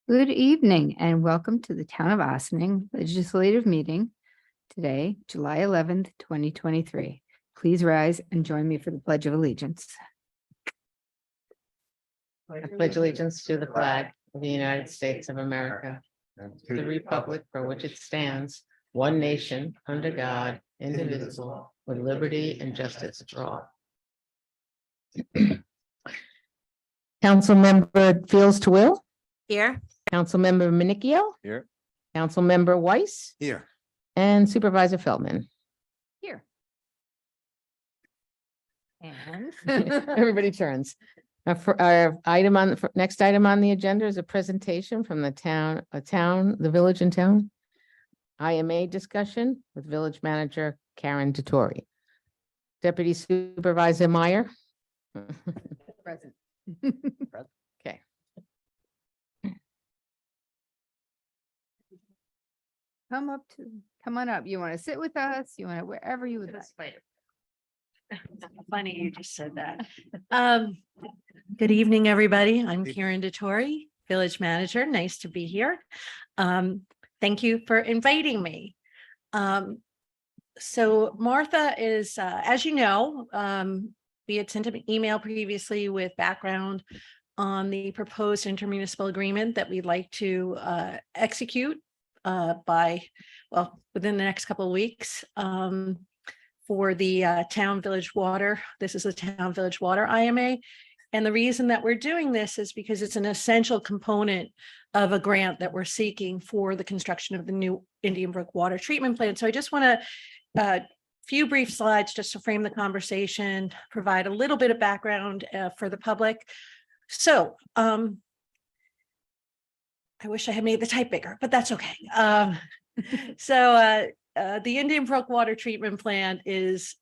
Good evening and welcome to the Town of Austining Legislative Meeting today, July 11th, 2023. Please rise and join me for the Pledge of Allegiance. I pledge allegiance to the flag of the United States of America, to the republic for which it stands, one nation, under God, indivisible, with liberty and justice for all. Councilmember Fields to Will, Here. Councilmember Minicchio, Here. Councilmember Weiss, Here. and Supervisor Feldman. Here. And Everybody turns. For our next item on the agenda is a presentation from the village and town IMA discussion with village manager Karen Dottori. Deputy Supervisor Meyer. present. Okay. Come on up. You want to sit with us? You want to wherever you would like. Funny you just said that. Good evening, everybody. I'm Karen Dottori, village manager. Nice to be here. Thank you for inviting me. So Martha is, as you know, we had sent an email previously with background on the proposed intermunicipal agreement that we'd like to execute within the next couple of weeks. For the town village water. This is a town village water IMA. And the reason that we're doing this is because it's an essential component of a grant that we're seeking for the construction of the new Indian Brook water treatment plant. So I just want to few brief slides just to frame the conversation, provide a little bit of background for the public. So I wish I had made the type bigger, but that's okay. The Indian Brook water treatment plant is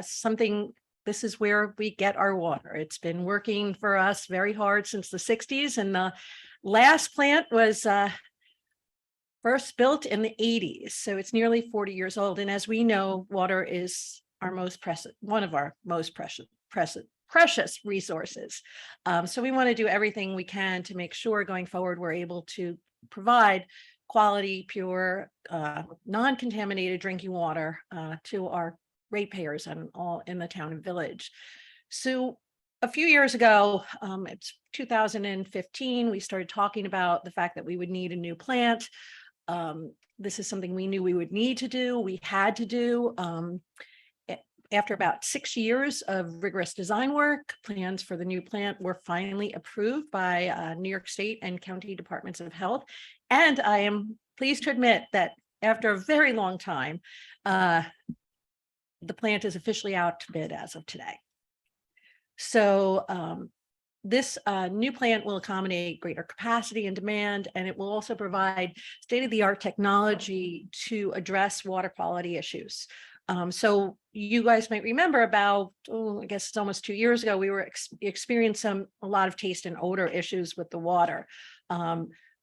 something. This is where we get our water. It's been working for us very hard since the 60s, and the last plant was first built in the 80s. So it's nearly 40 years old. And as we know, water is one of our most precious resources. So we want to do everything we can to make sure going forward we're able to provide quality, pure, non-contaminated drinking water to our ratepayers and all in the town and village. So a few years ago, it's 2015, we started talking about the fact that we would need a new plant. This is something we knew we would need to do, we had to do. After about 6 years of rigorous design work, plans for the new plant were finally approved by New York State and County Departments of Health. And I am pleased to admit that after a very long time, the plant is officially out to bid as of today. So this new plant will accommodate greater capacity and demand, and it will also provide state-of-the-art technology to address water quality issues. So you guys might remember about, I guess it's almost 2 years ago, we were experiencing a lot of taste and odor issues with the water.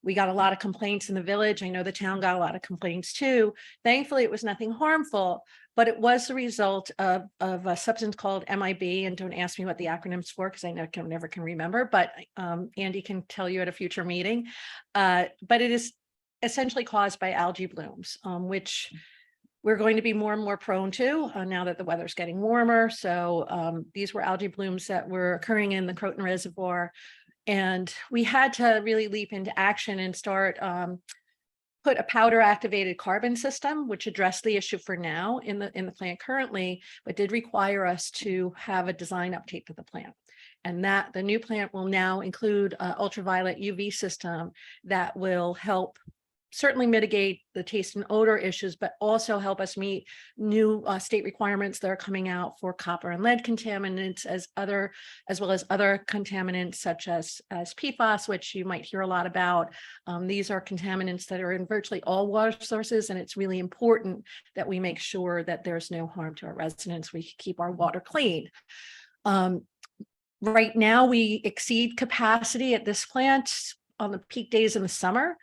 We got a lot of complaints in the village. I know the town got a lot of complaints too. Thankfully, it was nothing harmful, but it was the result of a substance called MIB. And don't ask me what the acronym's for, because I never can remember, but Andy can tell you at a future meeting. But it is essentially caused by algae blooms, which we're going to be more and more prone to now that the weather's getting warmer. So these were algae blooms that were occurring in the Croton Reservoir. And we had to really leap into action and start put a powder activated carbon system, which addressed the issue for now in the plant currently, but did require us to have a design update to the plant. And that the new plant will now include an ultraviolet UV system that will help certainly mitigate the taste and odor issues, but also help us meet new state requirements that are coming out for copper and lead contaminants, as well as other contaminants such as PFAS, which you might hear a lot about. These are contaminants that are in virtually all water sources, and it's really important that we make sure that there's no harm to our residents. We keep our water clean. Right now, we exceed capacity at this plant on the peak days in the summer.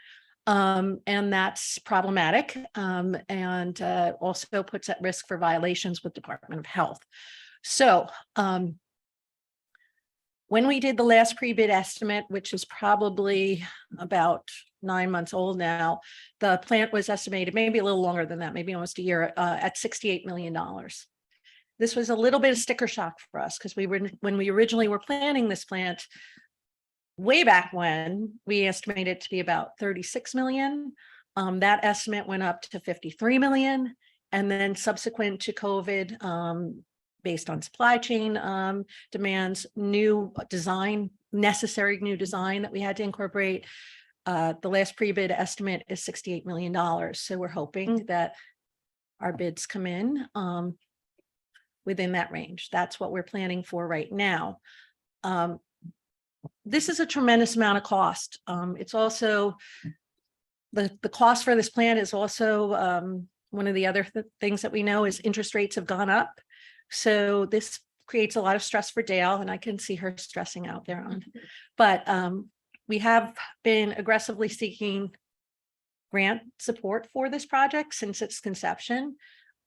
And that's problematic, and also puts at risk for violations with Department of Health. So When we did the last pre-bid estimate, which is probably about 9 months old now, the plant was estimated, maybe a little longer than that, maybe almost a year, at $68 million. This was a little bit of sticker shock for us because when we originally were planning this plant, way back when, we estimated it to be about 36 million. That estimate went up to 53 million. And then subsequent to COVID, based on supply chain demands, necessary new design that we had to incorporate, the last pre-bid estimate is $68 million. So we're hoping that our bids come in within that range. That's what we're planning for right now. This is a tremendous amount of cost. It's also the cost for this plant is also one of the other things that we know is interest rates have gone up. So this creates a lot of stress for Dale, and I can see her stressing out there on. But we have been aggressively seeking grant support for this project since its conception.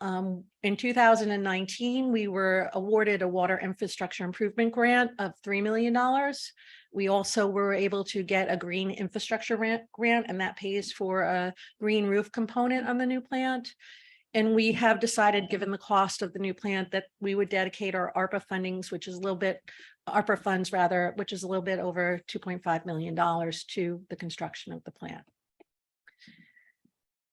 In 2019, we were awarded a water infrastructure improvement grant of $3 million. We also were able to get a green infrastructure grant, and that pays for a green roof component on the new plant. And we have decided, given the cost of the new plant, that we would dedicate our ARPA fundings, which is a little bit, ARPA funds rather, which is a little bit over $2.5 million to the construction of the plant.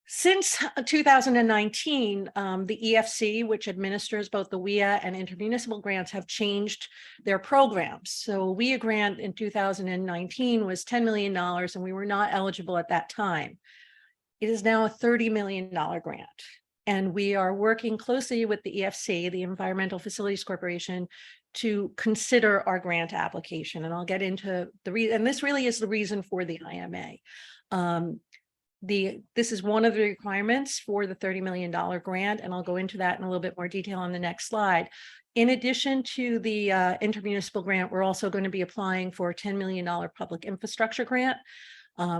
Since 2019, the EFC, which administers both the WIA and intermunicipal grants, have changed their programs. So WIA grant in 2019 was $10 million, and we were not eligible at that time. It is now a $30 million grant. And we are working closely with the EFC, the Environmental Facilities Corporation, to consider our grant application. And I'll get into and this really is the reason for the IMA. This is one of the requirements for the $30 million grant, and I'll go into that in a little bit more detail on the next slide. In addition to the intermunicipal grant, we're also going to be applying for a $10 million public infrastructure grant.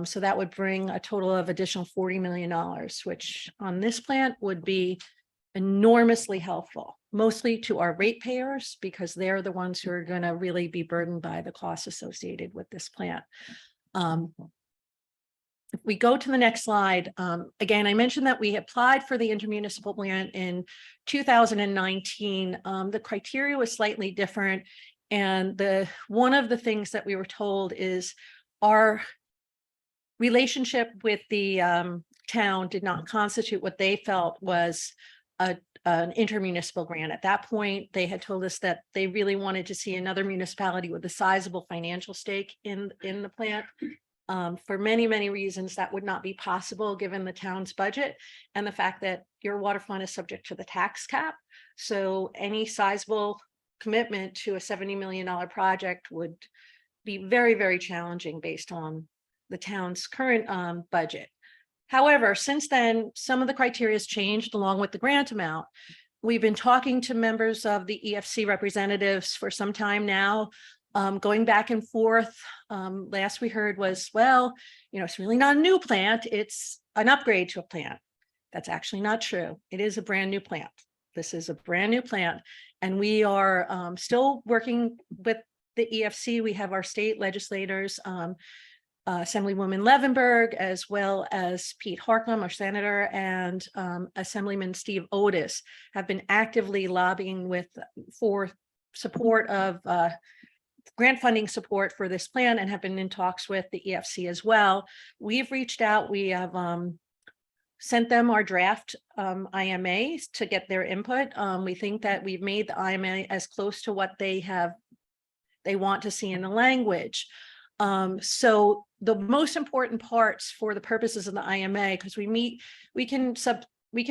So that would bring a total of additional $40 million, which on this plant would be enormously helpful, mostly to our ratepayers, because they're the ones who are going to really be burdened by the costs associated with this plant. If we go to the next slide, again, I mentioned that we applied for the intermunicipal grant in 2019. The criteria was slightly different. And one of the things that we were told is our relationship with the town did not constitute what they felt was an intermunicipal grant. At that point, they had told us that they really wanted to see another municipality with a sizable financial stake in the plant. For many, many reasons, that would not be possible given the town's budget and the fact that your waterfront is subject to the tax cap. So any sizable commitment to a $70 million project would be very, very challenging based on the town's current budget. However, since then, some of the criteria has changed along with the grant amount. We've been talking to members of the EFC representatives for some time now, going back and forth. Last we heard was, well, it's really not a new plant, it's an upgrade to a plant. That's actually not true. It is a brand new plant. This is a brand new plant. And we are still working with the EFC. We have our state legislators, Assemblywoman Levenberg, as well as Pete Harckham, our senator, and Assemblyman Steve Otis have been actively lobbying for support of grant funding support for this plan and have been in talks with the EFC as well. We've reached out. We have sent them our draft IMA to get their input. We think that we've made the IMA as close to what they want to see in the language. So the most important parts for the purposes of the IMA, because we can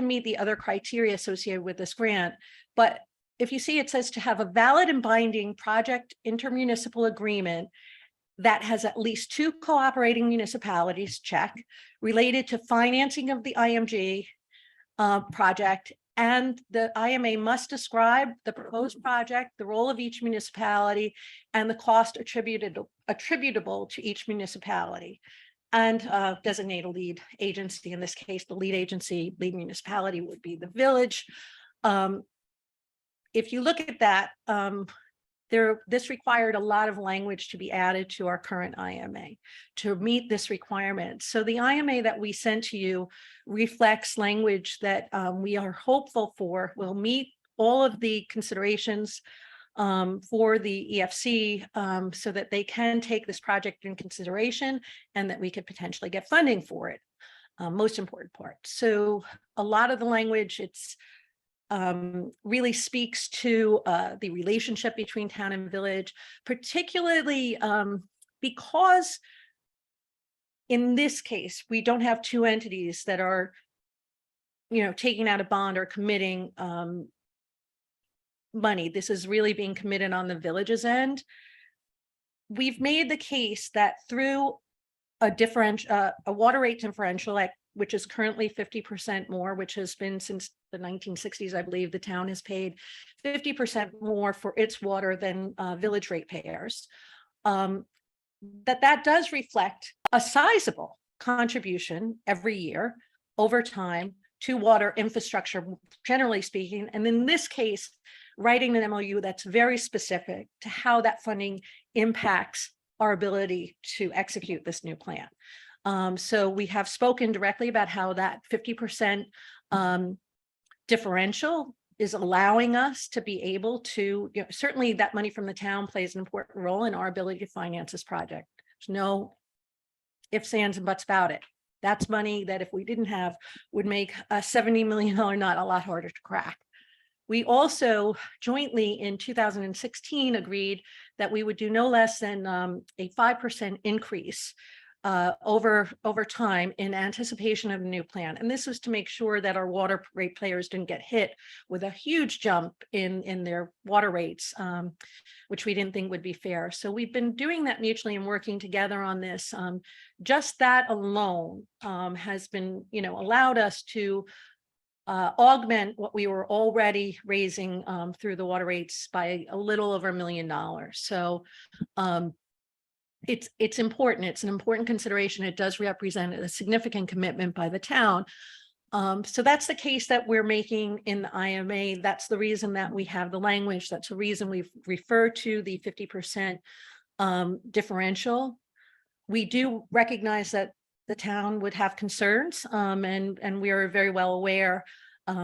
meet the other criteria associated with this grant, but if you see, it says to have a valid and binding project intermunicipal agreement that has at least 2 cooperating municipalities, check, related to financing of the IMG project, and the IMA must describe the proposed project, the role of each municipality, and the cost attributable to each municipality, and designate a lead agency. In this case, the lead municipality would be the village. If you look at that, this required a lot of language to be added to our current IMA to meet this requirement. So the IMA that we sent to you reflects language that we are hopeful for will meet all of the considerations for the EFC so that they can take this project in consideration and that we could potentially get funding for it. Most important part. So a lot of the language, it's really speaks to the relationship between town and village, particularly because in this case, we don't have two entities that are, taking out a bond or committing money. This is really being committed on the village's end. We've made the case that through a water rate differential, which is currently 50% more, which has been since the 1960s, I believe the town has paid 50% more for its water than village ratepayers. That does reflect a sizable contribution every year over time to water infrastructure, generally speaking. And in this case, writing an MOU that's very specific to how that funding impacts our ability to execute this new plan. So we have spoken directly about how that 50% differential is allowing us to be able to, certainly that money from the town plays an important role in our ability to finance this project. There's no ifs, ands, and buts about it. That's money that if we didn't have would make a $70 million knot a lot harder to crack. We also jointly in 2016 agreed that we would do no less than a 5% increase over time in anticipation of the new plan. And this was to make sure that our water rate players didn't get hit with a huge jump in their water rates, which we didn't think would be fair. So we've been doing that mutually and working together on this. Just that alone has been, allowed us to augment what we were already raising through the water rates by a little over $1 million. So it's important. It's an important consideration. It does represent a significant commitment by the town. So that's the case that we're making in the IMA. That's the reason that we have the language. That's the reason we've referred to the 50% differential. We do recognize that the town would have concerns, and we are very well aware.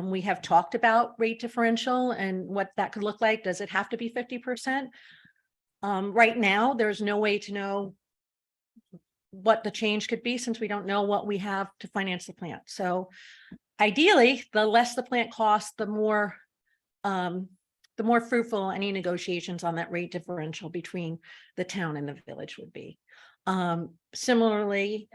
We have talked about rate differential and what that could look like. Does it have to be 50%? Right now, there's no way to know what the change could be since we don't know what we have to finance the plant. So ideally, the less the plant costs, the more fruitful any negotiations on that rate differential between the town and the village would be. Similarly,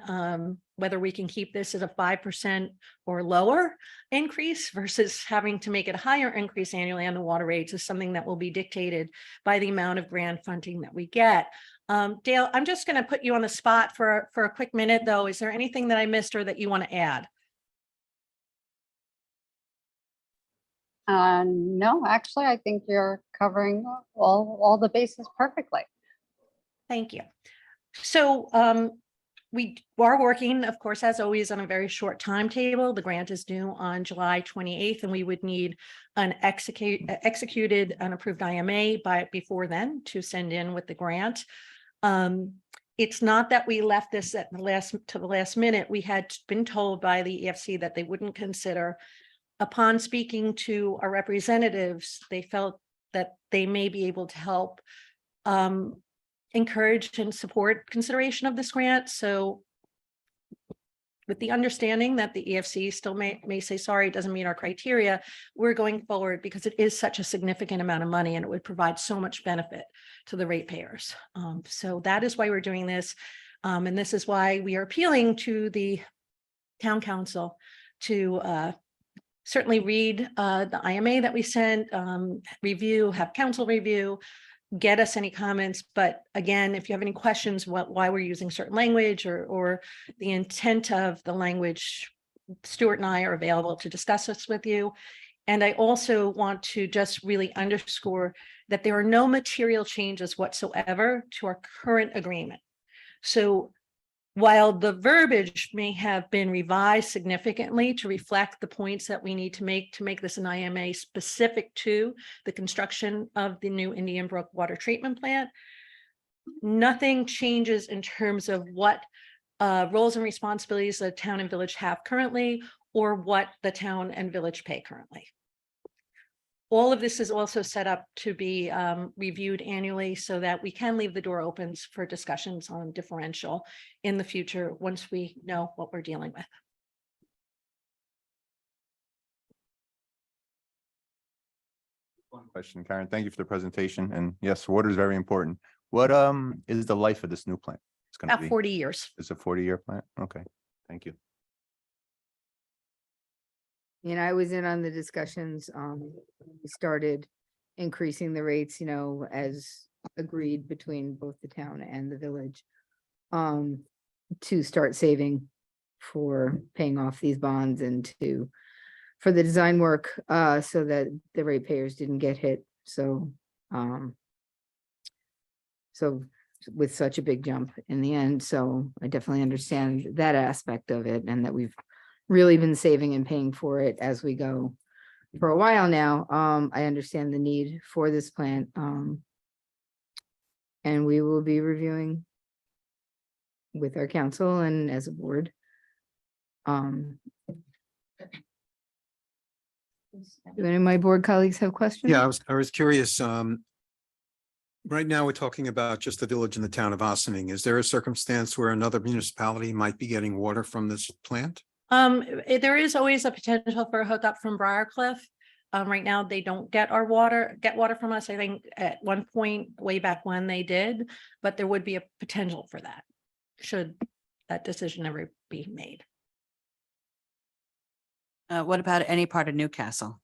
whether we can keep this at a 5% or lower increase versus having to make it a higher increase annually on the water rates is something that will be dictated by the amount of grant funding that we get. Dale, I'm just going to put you on the spot for a quick minute, though. Is there anything that I missed or that you want to add? No, actually, I think you're covering all the bases perfectly. Thank you. So we are working, of course, as always, on a very short timetable. The grant is due on July 28th, and we would need an executed and approved IMA before then to send in with the grant. It's not that we left this to the last minute. We had been told by the EFC that they wouldn't consider. Upon speaking to our representatives, they felt that they may be able to help encourage and support consideration of this grant. So with the understanding that the EFC still may say, sorry, it doesn't meet our criteria, we're going forward because it is such a significant amount of money and it would provide so much benefit to the ratepayers. So that is why we're doing this. And this is why we are appealing to the town council to certainly read the IMA that we sent, have council review, get us any comments. But again, if you have any questions, why we're using certain language or the intent of the language, Stuart and I are available to discuss this with you. And I also want to just really underscore that there are no material changes whatsoever to our current agreement. So while the verbiage may have been revised significantly to reflect the points that we need to make this an IMA specific to the construction of the new Indian Brook water treatment plant, nothing changes in terms of what roles and responsibilities the town and village have currently, or what the town and village pay currently. All of this is also set up to be reviewed annually so that we can leave the door open for discussions on differential in the future once we know what we're dealing with. One question, Karen. Thank you for the presentation. And yes, water is very important. What is the life of this new plant? It's going to About be, 40 years. it's a 40-year plant? Okay, thank you. And I was in on the discussions, we started increasing the rates, you know, as agreed between both the town and the village. To start saving for paying off these bonds and for the design work, so that the ratepayers didn't get hit. So with such a big jump in the end, so I definitely understand that aspect of it, and that we've really been saving and paying for it as we go for a while now. I understand the need for this plant. And we will be reviewing with our council and as a board. Do any of my board colleagues have questions? Yeah, I was curious. Right now, we're talking about just the village and the town of Ossining. Is there a circumstance where another municipality might be getting water from this plant? There is always a potential for a hookup from Briarcliff. Right now, they don't get water from us. I think at one point way back when they did, but there would be a potential for that, should that decision ever be made. What about any part of Newcastle?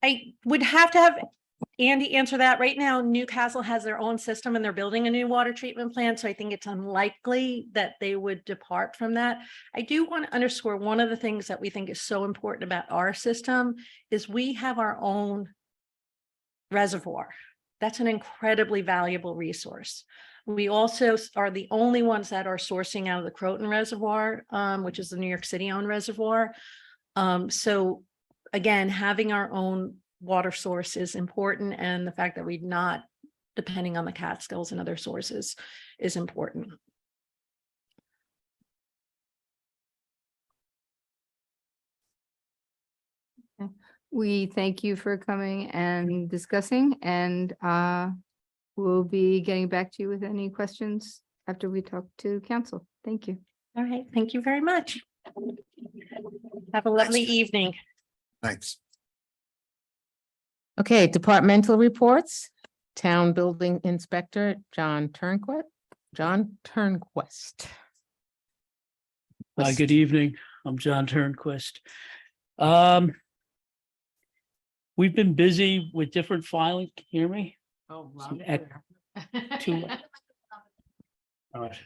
I would have to have Andy answer that. Right now, Newcastle has their own system and they're building a new water treatment plant. So I think it's unlikely that they would depart from that. I do want to underscore one of the things that we think is so important about our system is we have our own reservoir. That's an incredibly valuable resource. We also are the only ones that are sourcing out of the Croton Reservoir, which is the New York City owned reservoir. So again, having our own water source is important, and the fact that we're not depending on the Catskills and other sources is important. We thank you for coming and discussing, and we'll be getting back to you with any questions after we talk to council. Thank you. All right, thank you very much. Have a lovely evening. Thanks. Okay, departmental reports. Town Building Inspector, John Turnquist. Good evening. I'm John Turnquist. We've been busy with different filings. Can you hear me? Oh, Some ec- Too- All right.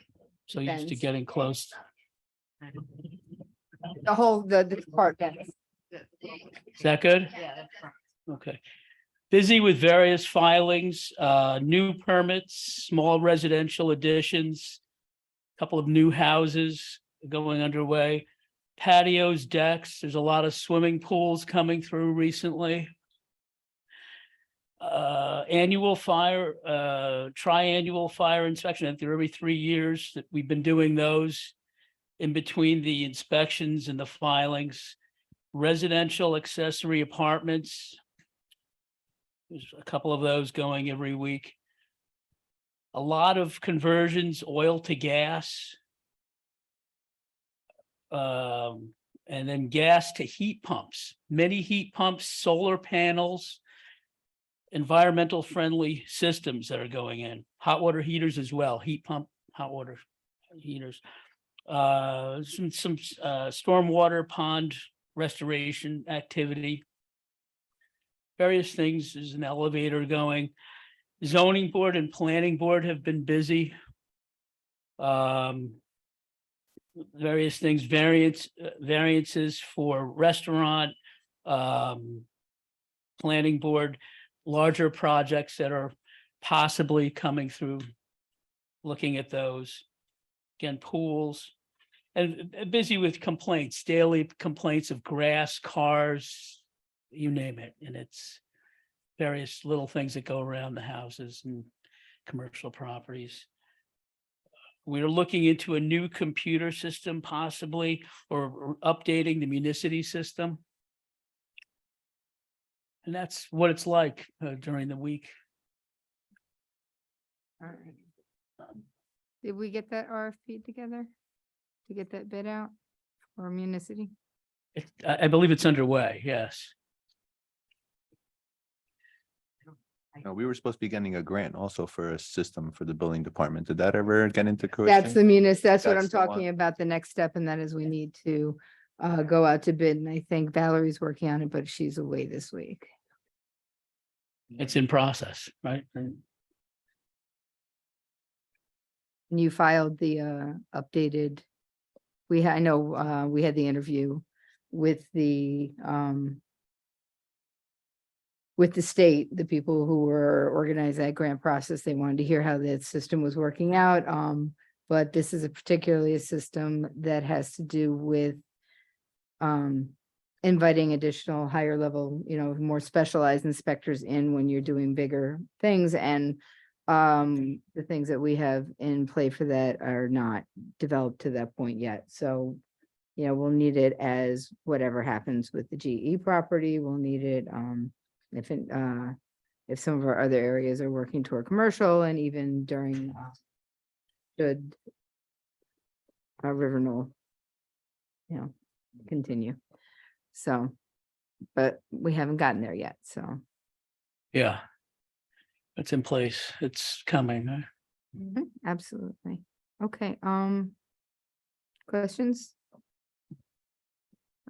So used to Depends. getting close. The whole, the part. Is that good? Okay. Busy with various filings, new permits, small residential additions, couple of new houses going underway, patios, decks. There's a lot of swimming pools coming through recently. Annual fire, triannual fire inspection after every 3 years that we've been doing those in between the inspections and the filings. Residential accessory apartments. There's a couple of those going every week. A lot of conversions, oil to gas. And then gas to heat pumps, many heat pumps, solar panels, environmental friendly systems that are going in, hot water heaters as well, heat pump, hot water heaters. Some stormwater pond restoration activity. Various things. There's an elevator going. Zoning board and planning board have been busy. Various things, variances for restaurant, planning board, larger projects that are possibly coming through, looking at those. again, pools. And busy with complaints, daily complaints of grass, cars, you name it. And it's various little things that go around the houses and commercial properties. We're looking into a new computer system possibly, or updating the municipal system. And that's what it's like during the week. All right. Did we get that RFP together? To get that bid out for municipal? I believe it's underway, yes. No, we were supposed to be getting a grant also for a system for the building department. Did that ever get into That's fruition? that's what I'm That's the one. talking about. The next step, and that is we need to go out to bid. And I think Valerie's working on it, but she's away this week. It's in process, right? And And you filed the updated. I know we had the interview with the state, the people who were organizing that grant process. They wanted to hear how that system was working out. But this is particularly a system that has to do with inviting additional higher level, more specialized inspectors in when you're doing bigger things. And the things that we have in play for that are not developed to that point yet. So, we'll need it as whatever happens with the GE property, we'll need it, if some of our other areas are working toward commercial, and even during, should River Knoll, continue. So, but we haven't gotten there yet, so. yeah. It's in place. It's coming. Absolutely. Okay, questions?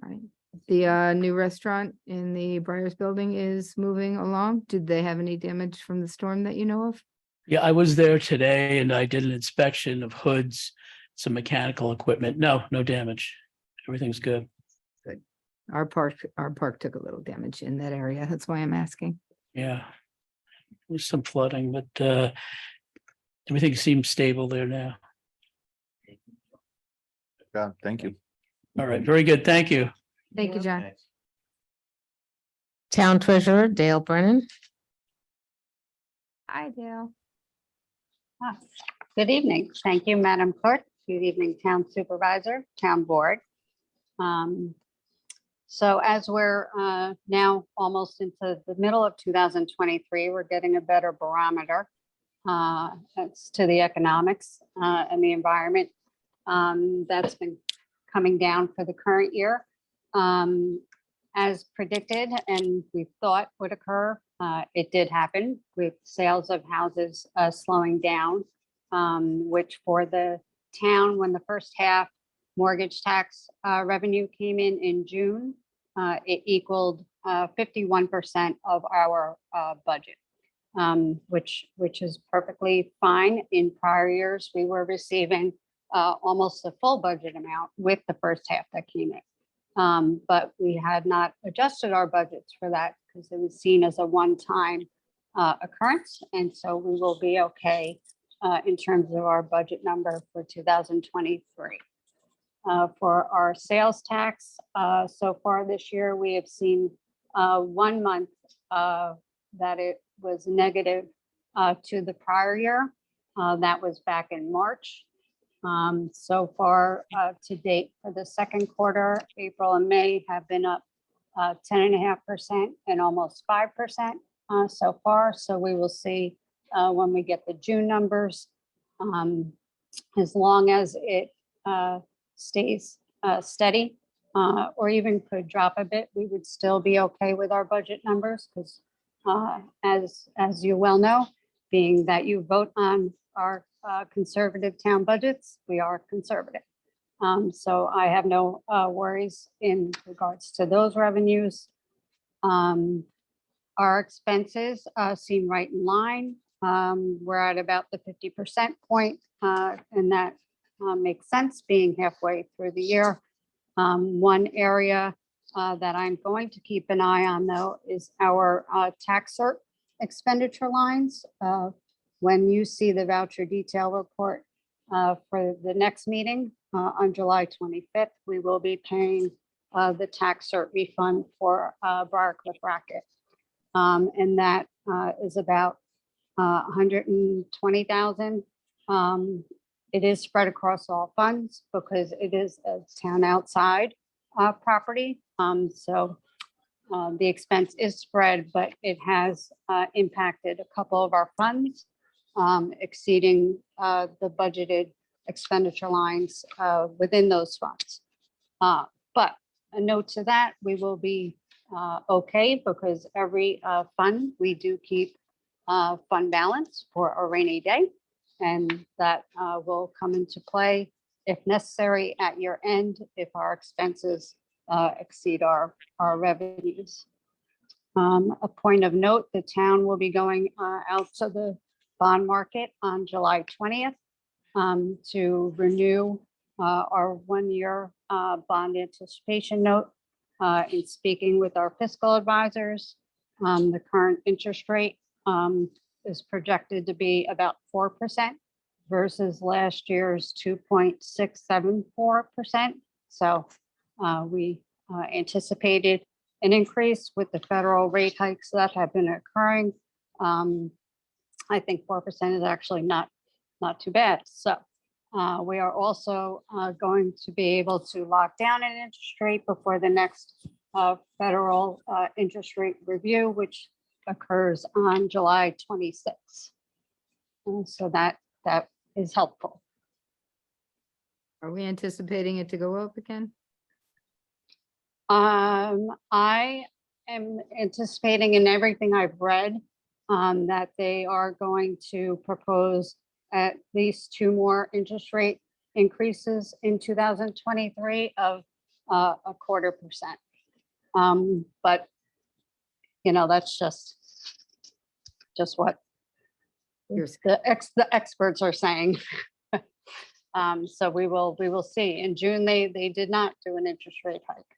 All right, the new restaurant in the Briars building is moving along. Did they have any damage from the storm that you know of? Yeah, I was there today and I did an inspection of hoods, some mechanical equipment. No damage. Everything's good. Our park took a little damage in that area. That's why I'm asking. Yeah. There's some flooding, but everything seems stable there now. Yeah, thank you. All right, very good. Thank you. Thank you, John. Town Treasurer Dale Brennan. Hi, Dale. Good evening. Thank you, Madam Clerk. Good evening, Town Supervisor, Town Board. So as we're now almost into the middle of 2023, we're getting a better barometer as to the economics and the environment that's been coming down for the current year. As predicted and we thought would occur, it did happen with sales of houses slowing down, which for the town, when the first half mortgage tax revenue came in June, it equaled 51% of our budget, which is perfectly fine. In prior years, we were receiving almost the full budget amount with the first half that came in. But we had not adjusted our budgets for that because it was seen as a one-time occurrence. And so we will be okay in terms of our budget number for 2023. For our sales tax, so far this year, we have seen 1 month that it was negative to the prior year. That was back in March. So far to date for the second quarter, April and May have been up 10.5% and almost 5% so far. So we will see when we get the June numbers, as long as it stays steady or even could drop a bit, we would still be okay with our budget numbers because as you well know, being that you vote on our conservative town budgets, we are conservative. So I have no worries in regards to those revenues. Our expenses seem right in line. We're at about the 50% point, and that makes sense being halfway through the year. One area that I'm going to keep an eye on though is our tax cert expenditure lines. When you see the voucher detail report For the next meeting on July 25th, we will be paying the tax cert refund for Briarcliff Racket. And that is about 120,000. It is spread across all funds because it is a town outside property. So the expense is spread, but it has impacted a couple of our funds, exceeding the budgeted expenditure lines within those funds. But a note to that, we will be okay because every fund, we do keep fund balance for a rainy day. And that will come into play if necessary at year end, if our expenses exceed our revenues. A point of note, the town will be going out to the bond market on July 20th to renew our one-year bond anticipation note. In speaking with our fiscal advisors, the current interest rate is projected to be about 4% versus last year's 2.674%. So we anticipated an increase with the federal rate hikes that have been occurring. I think 4% is actually not too bad. So we are also going to be able to lock down an interest rate before the next federal interest rate review, which occurs on July 26th. And so that is helpful. Are we anticipating it to go up again? I am anticipating in everything I've read that they are going to propose at least 2 more interest rate increases in 2023 of 0.25%. But you know, that's just what Here's- the experts are saying. So we will see. In June, they did not do an interest rate hike.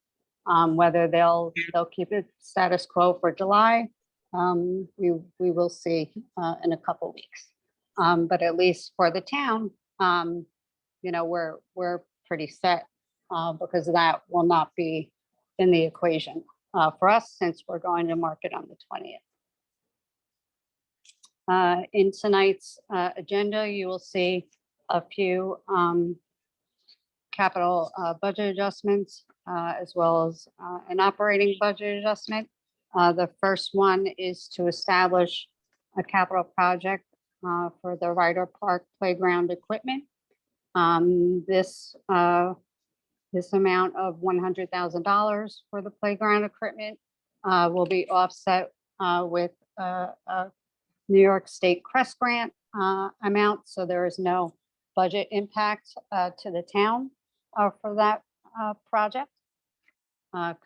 Whether they'll keep it status quo for July, we will see in a couple weeks. But at least for the town, you know, we're pretty set because that will not be in the equation for us since we're going to market on the 20th. In tonight's agenda, you will see a few capital budget adjustments as well as an operating budget adjustment. The first one is to establish a capital project for the Ryder Park playground equipment. This amount of $100,000 for the playground equipment will be offset with a New York State CREST grant amount. So there is no budget impact to the town for that project.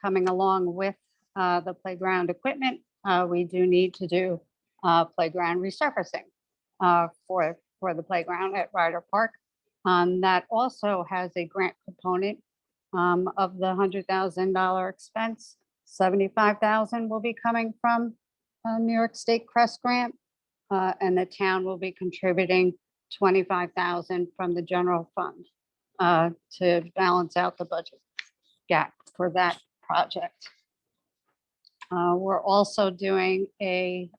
Coming along with the playground equipment, we do need to do playground resurfacing for the playground at Ryder Park. That also has a grant component of the $100,000 expense. $75,000 will be coming from New York State CREST grant, and the town will be contributing $25,000 from the general fund to balance out the budget gap for that project. We're also doing a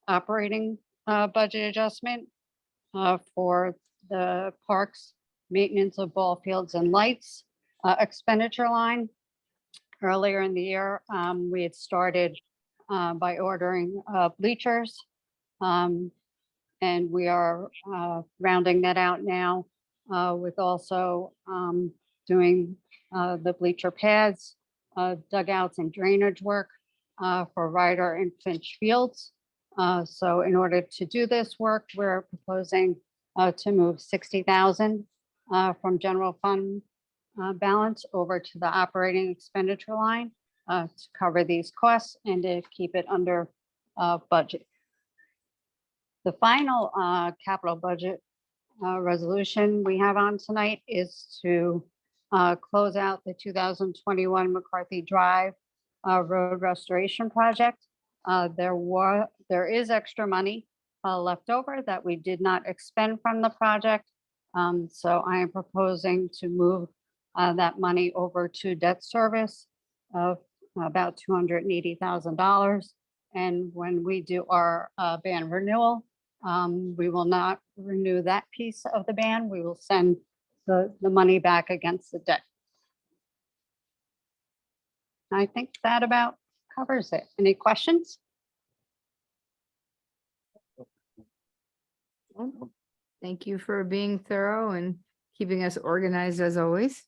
operating budget adjustment for the parks maintenance of ball fields and lights expenditure line. Earlier in the year, we had started by ordering bleachers, and we are rounding that out now with also doing the bleacher pads, dugouts and drainage work for Ryder and Finch Fields. So in order to do this work, we're proposing to move $60,000 from general fund balance over to the operating expenditure line to cover these costs and to keep it under budget. The final capital budget resolution we have on tonight is to close out the 2021 McCarthy Drive road restoration project. There is extra money left over that we did not expend from the project. So I am proposing to move that money over to debt service of about $280,000. And when we do our ban renewal, we will not renew that piece of the ban. We will send the money back against the debt. I think that about covers it. Any questions? Thank you for being thorough and keeping us organized as always.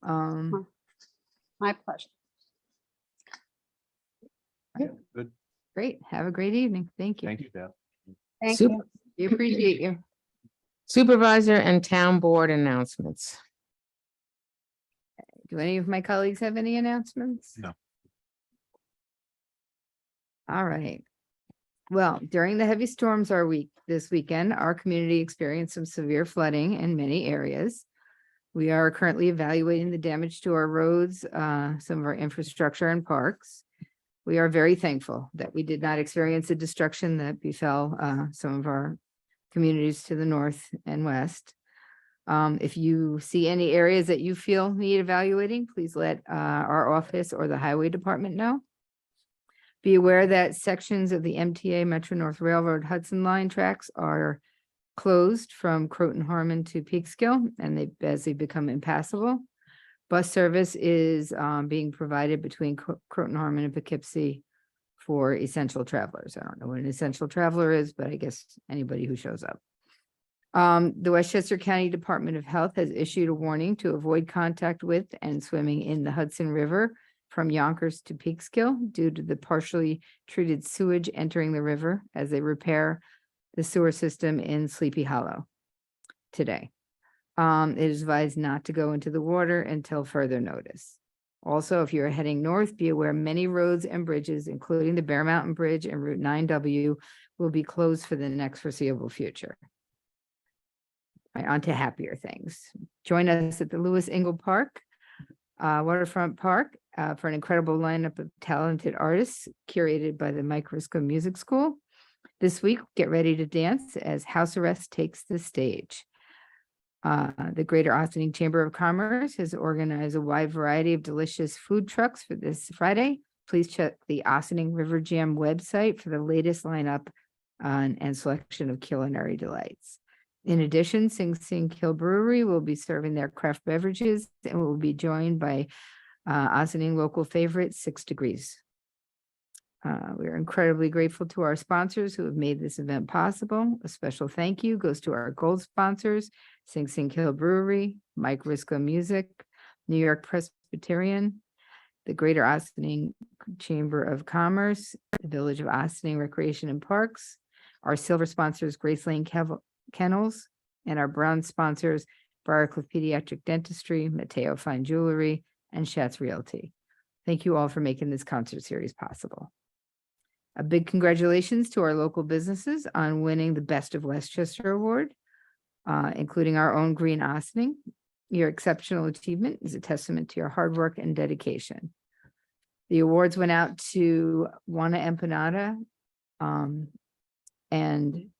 My pleasure. Good. Great. Have a great evening. Thank you. Thank you, Deb. Thank Super. you. We appreciate you. Supervisor and town board announcements. Do any of my colleagues have any announcements? No. All right. Well, during the heavy storms this weekend, our community experienced some severe flooding in many areas. We are currently evaluating the damage to our roads, some of our infrastructure and parks. We are very thankful that we did not experience the destruction that befell some of our communities to the north and west. If you see any areas that you feel need evaluating, please let our office or the highway department know. Be aware that sections of the MTA Metro North Railroad Hudson Line tracks are closed from Croton Harmon to Peekskill, and as they become impassable. Bus service is being provided between Croton Harmon and Poughkeepsie for essential travelers. I don't know what an essential traveler is, but I guess anybody who shows up. The Westchester County Department of Health has issued a warning to avoid contact with and swimming in the Hudson River from Yonkers to Peekskill due to the partially treated sewage entering the river as they repair the sewer system in Sleepy Hollow today. It is advised not to go into the water until further notice. Also, if you're heading north, be aware many roads and bridges, including the Bear Mountain Bridge and Route 9W, will be closed for the next foreseeable future. Right, on to happier things. Join us at the Lewis Ingle Park, Waterfront Park, for an incredible lineup of talented artists curated by the Mike Risco Music School. This week, get ready to dance as House Arrest takes the stage. The Greater Austining Chamber of Commerce has organized a wide variety of delicious food trucks for this Friday. Please check the Austining River Jam website for the latest lineup and selection of culinary delights. In addition, Sing Sing Kill Brewery will be serving their craft beverages and will be joined by Austining local favorite 6 Degrees. We are incredibly grateful to our sponsors who have made this event possible. A special thank you goes to our gold sponsors, Sing Sing Kill Brewery, Mike Risco Music, New York Presbyterian, the Greater Austining Chamber of Commerce, the Village of Austining Recreation and Parks, our silver sponsors, Grace Lane Kennels, and our bronze sponsors, Briarcliff Pediatric Dentistry, Mateo Fine Jewelry, and Schatz Realty. Thank you all for making this concert series possible. A big congratulations to our local businesses on winning the Best of Westchester Award, including our own Green Austining. Your exceptional achievement is a testament to your hard work and dedication. The awards went out to Juana Empanada, and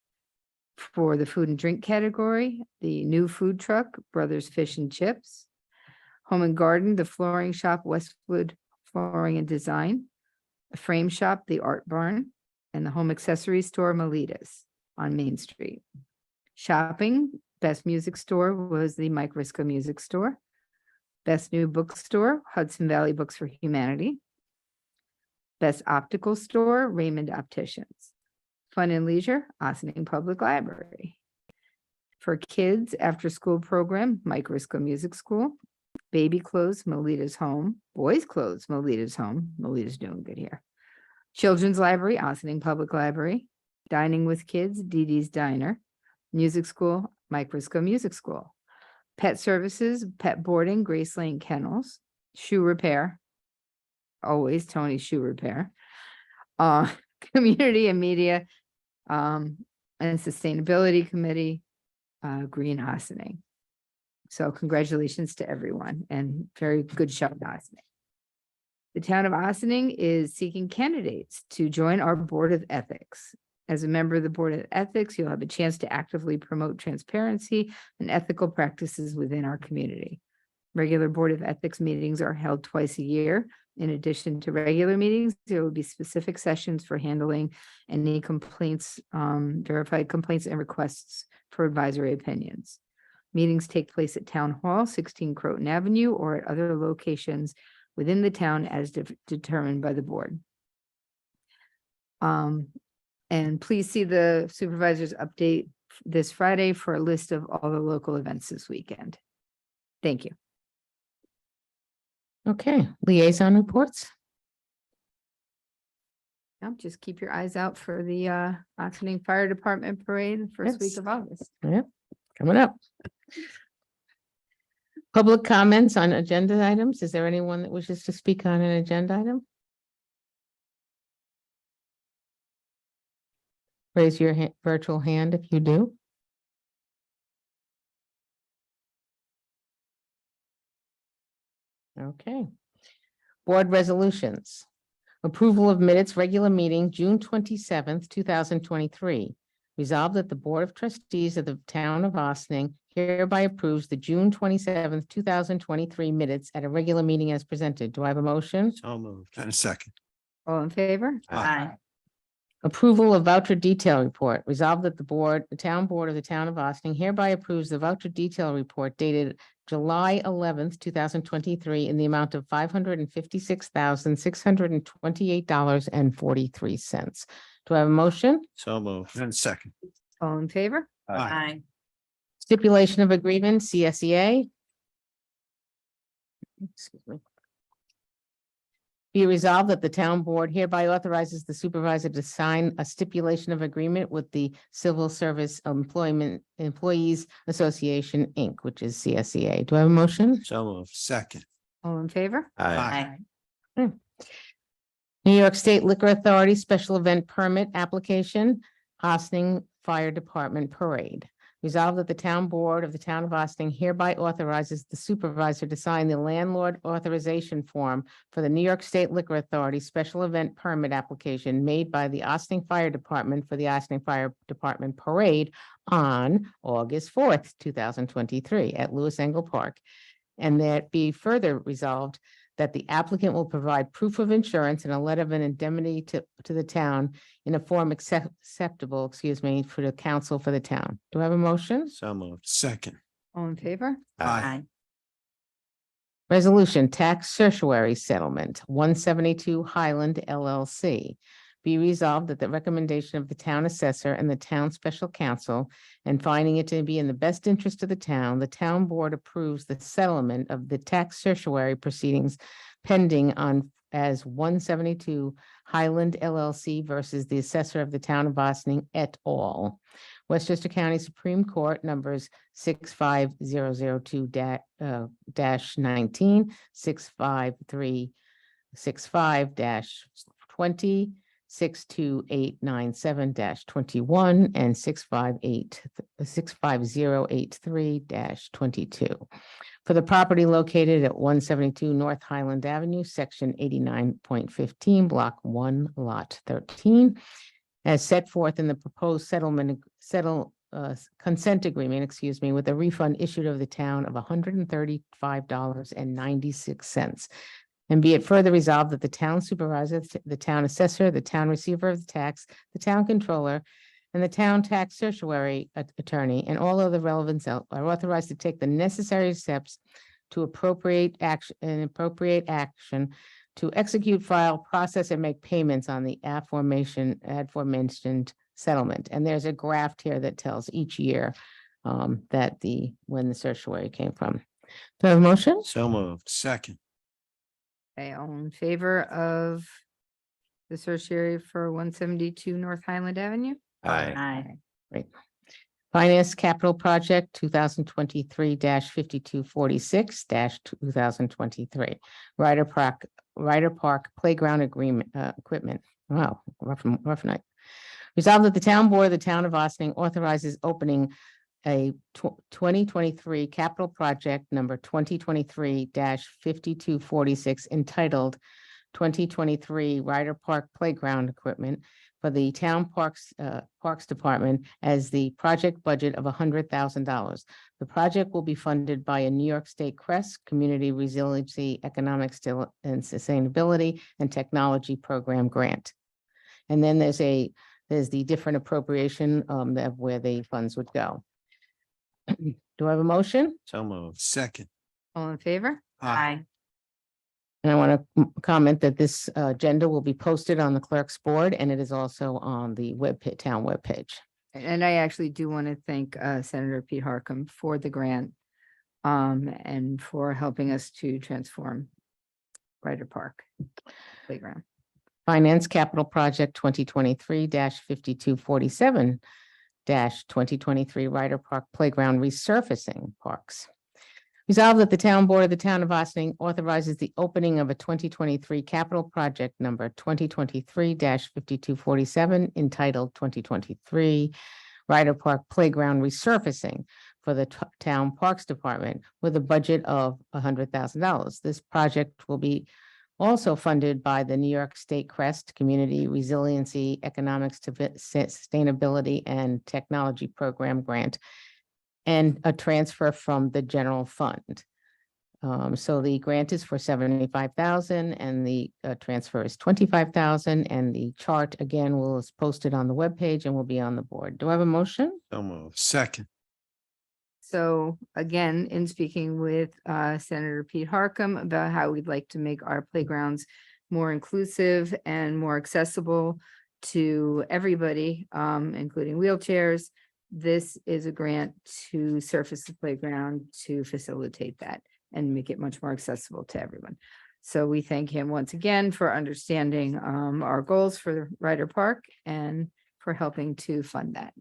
for the food and drink category, the new food truck, Brothers Fish and Chips, Home and Garden, the flooring shop, Westwood Flooring and Design, a frame shop, the Art Barn, and the home accessory store, Melitas on Main Street. Shopping, best music store was the Mike Risco Music Store. Best new bookstore, Hudson Valley Books for Humanity. Best optical store, Raymond Opticians. Fun and leisure, Austining Public Library. For kids, after school program, Mike Risco Music School. Baby clothes, Melitas Home. Boys clothes, Melitas Home. Melitas doing good here. Children's Library, Austining Public Library. Dining with Kids, Dee Dee's Diner. Music School, Mike Risco Music School. Pet Services, Pet Boarding, Grace Lane Kennels. Shoe Repair, always Tony's Shoe Repair. Community and Media and Sustainability Committee, Green Austining. So congratulations to everyone and very good show, Austining. The town of Austining is seeking candidates to join our Board of Ethics. As a member of the Board of Ethics, you'll have a chance to actively promote transparency and ethical practices within our community. Regular Board of Ethics meetings are held twice a year. In addition to regular meetings, there will be specific sessions for handling any complaints, verified complaints and requests for advisory opinions. Meetings take place at Town Hall, 16 Croton Avenue, or at other locations within the town as determined by the board. And please see the supervisor's update this Friday for a list of all the local events this weekend. Thank you. Okay, liaison reports. Now, just keep your eyes out for the Ossining Fire Department Parade, the first week Yes. of August. Yep, coming up. Public comments on agenda items. Is there anyone that wishes to speak on an agenda item? Raise your virtual hand if you do. Okay. Board resolutions. Approval of minutes, regular meeting, June 27th, 2023. Resolved that the Board of Trustees of the Town of Ossining hereby approves the June 27th, 2023 minutes at a regular meeting as presented. Do I have a motion? So moved. And a second. All in favor? Aye. Approval of voucher detail report. Resolved that the Town Board of the Town of Ossining hereby approves the voucher detail report dated July 11th, 2023 in the amount of $556,628.43. Do I have a motion? So moved. And a second. All in favor? Aye. Stipulation of agreement, CSEA. Excuse me. Be resolved that the town board hereby authorizes the supervisor to sign a stipulation of agreement with the Civil Service Employees Association, Inc., which is CSEA. Do I have a motion? So moved. Second. All in favor? Aye. New York State Liquor Authority Special Event Permit Application, Ossining Fire Department Parade. Resolved that the town board of the town of Ossining hereby authorizes the supervisor to sign the landlord authorization form for the New York State Liquor Authority Special Event Permit Application made by the Ossining Fire Department for the Ossining Fire Department Parade on August 4th, 2023 at Lewis Engel Park. And that be further resolved that the applicant will provide proof of insurance and a letter of an indemnity to the town in a form acceptable, for the council for the town. Do I have a motion? So moved. Second. All in favor? Aye. Resolution tax certiorari settlement, 172 Highland LLC. Be resolved that the recommendation of the town assessor and the town special counsel and finding it to be in the best interest of the town board approves the settlement of the tax certiorari proceedings pending on as 172 Highland LLC versus the assessor of the town of Ossining et al. Westchester County Supreme Court numbers 65002-19, 65365-20, 62897-21, and 65083-22. For the property located at 172 North Highland Avenue, section 89.15, block 1, lot 13, as set forth in the proposed consent agreement, with a refund issued of the town of $135.96. And be it further resolved that the town supervisor, the town assessor, the town receiver of the tax, the town controller, and the town tax certiorari attorney, and all other relevant are authorized to take the necessary steps to appropriate action to execute, file, process, and make payments on the aforementioned settlement. And there's a graph here that tells each year when the certiorari came from. Do I have a motion? So moved. Second. Okay, all in favor of the certiorari for 172 North Highland Avenue? Aye. Finance Capital Project 2023-5246-2023. Ryder Park Playground Equipment. Wow, rough night. Resolved that the town board of the town of Ossining authorizes opening a 2023 capital project number 2023-5246 entitled 2023 Ryder Park Playground Equipment for the town Parks Department as the project budget of $100,000. The project will be funded by a New York State CREST Community Resiliency, Economic and Sustainability and Technology Program grant. And then there's the different appropriation of where the funds would go. Do I have a motion? So moved. Second. All in favor? Aye. And I want to comment that this agenda will be posted on the clerk's board, and it is also on the town webpage. And I actually do want to thank Senator Pete Harkam for the grant and for helping us to transform Ryder Park Playground. Finance Capital Project 2023-5247 2023 Ryder Park Playground Resurfacing Parks. Resolved that the town board of the town of Austining authorizes the opening of a 2023 capital project number 2023-5247 entitled 2023 Ryder Park Playground Resurfacing for the Town Parks Department with a budget of $100,000. This project will be also funded by the New York State CREST Community Resiliency, Economics to Sustainability and Technology Program grant and a transfer from the general fund. So the grant is for $75,000 and the transfer is $25,000, and the chart again is posted on the webpage and will be on the board. Do I have a motion? So moved. Second. So again, in speaking with Senator Pete Harkam about how we'd like to make our playgrounds more inclusive and more accessible to everybody, including wheelchairs, this is a grant to surface the playground to facilitate that and make it much more accessible to everyone. So we thank him once again for understanding our goals for the Ryder Park and for helping to fund that.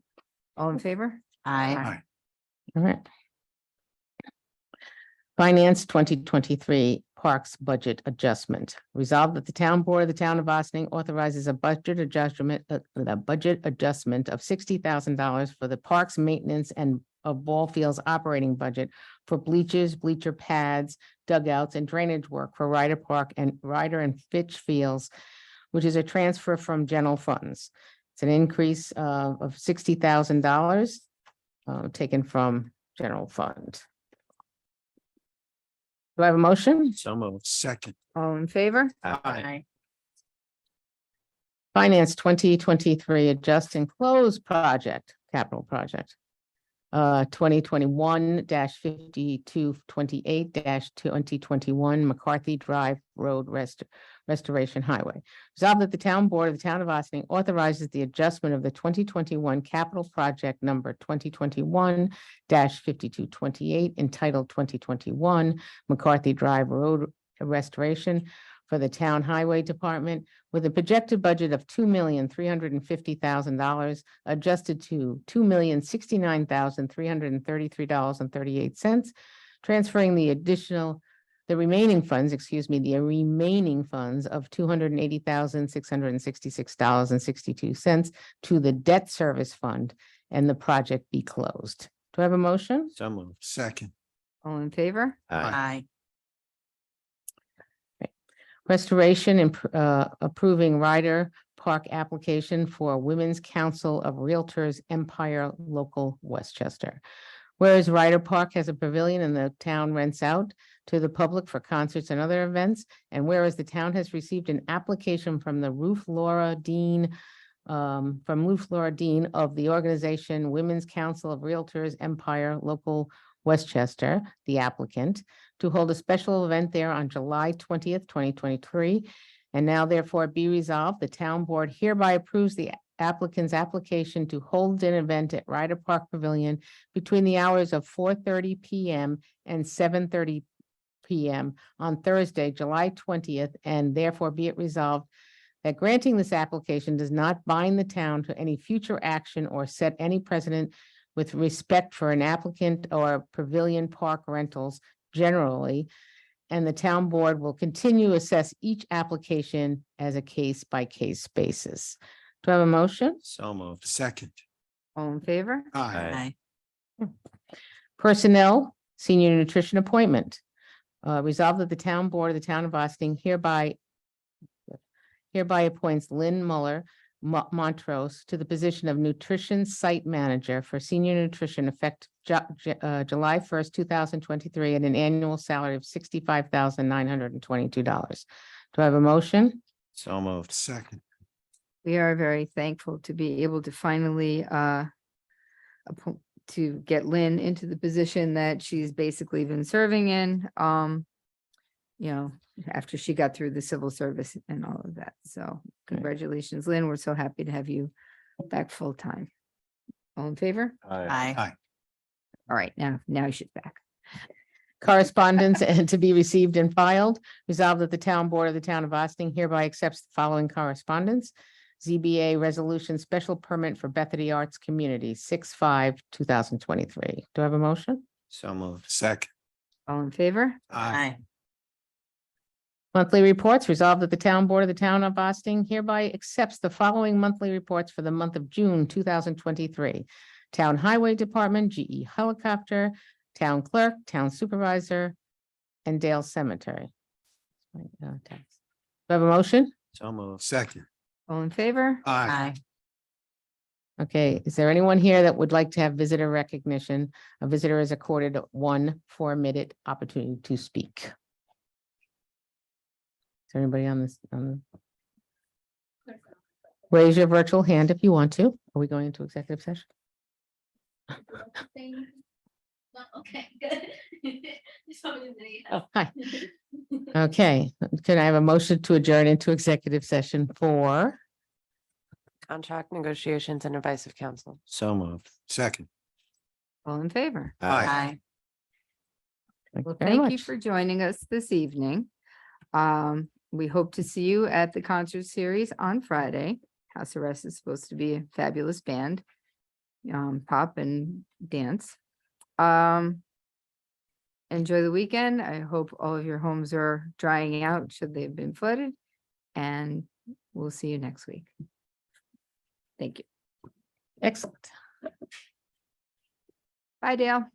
All in favor? Aye. All right. Finance 2023 Parks Budget Adjustment. Resolved that the town board of the town of Austining authorizes a budget adjustment of $60,000 for the parks maintenance and of ball fields operating budget for bleachers, bleacher pads, dugouts, and drainage work for Ryder Park and Ryder and Fitch Fields, which is a transfer from general funds. It's an increase of $60,000 taken from general fund. Do I have a motion? So moved. Second. All in favor? Aye. Finance 2023 Adjust and Close Project, Capital Project. 2021-5228-2021 McCarthy Drive Road Restoration Highway. Resolved that the town board of the town of Austining authorizes the adjustment of the 2021 capital project number 2021-5228 entitled 2021 McCarthy Drive Road Restoration for the Town Highway Department with a projected budget of $2,350,000 adjusted to $2,069,333.38, transferring the remaining funds of $280,666.62 to the debt service fund and the project be closed. Do I have a motion? So moved. Second. All in favor? Aye. Restoration and approving Ryder Park application for Women's Council of Realtors Empire Local Westchester. Whereas Ryder Park has a pavilion and the town rents out to the public for concerts and other events. And whereas the town has received an application from the Ruth Laura Dean of the organization Women's Council of Realtors Empire Local Westchester, the applicant, to hold a special event there on July 20th, 2023. And now therefore be resolved, the town board hereby approves the applicant's application to hold an event at Ryder Park Pavilion between the hours of 4:30 PM and 7:30 PM on Thursday, July 20th, and therefore be it resolved that granting this application does not bind the town to any future action or set any precedent with respect for an applicant or pavilion park rentals generally, and the town board will continue to assess each application as a case-by-case basis. Do I have a motion? So moved. Second. All in favor? Aye. Aye. Personnel, senior nutrition appointment. Resolved that the town board of the town of Austining hereby appoints Lynn Muller, Montrose to the position of Nutrition Site Manager for Senior Nutrition effective July 1st, 2023, at an annual salary of $65,922. Do I have a motion? So moved. Second. We are very thankful to be able to finally to get Lynn into the position that she's basically been serving in. You know, after she got through the civil service and all of that. So congratulations, Lynn. We're so happy to have you back full time. All in favor? Aye. All right, now she's back. Correspondence and to be received and filed. Resolved that the town board of the town of Austin hereby accepts the following correspondence. ZBA resolution special permit for Bethany Arts Community, 6/5/2023. Do I have a motion? So moved. Second. All in favor? Aye. Monthly reports. Resolved that the town board of the town of Austin hereby accepts the following monthly reports for the month of June 2023. Town Highway Department, GE Helicopter, Town Clerk, Town Supervisor, and Dale Cemetery. Do I have a motion? So moved. Second. All in favor? Aye. Aye. Okay, is there anyone here that would like to have visitor recognition? A visitor is accorded 1 4-minute opportunity to speak. Is there anybody on this? Raise your virtual hand if you want to. Are we going into executive session? Okay, good. Oh, hi. Okay, could I have a motion to adjourn into executive session for? Contract negotiations and advice of counsel. So moved. Second. All in favor? Aye. Aye. Well, very thank you much. for joining us this evening. We hope to see you at the concert series on Friday. House Arrest is supposed to be a fabulous band. Pop and dance. Enjoy the weekend. I hope all of your homes are drying out should they have been flooded. And we'll see you next week. Thank you. Excellent. Bye, Dale.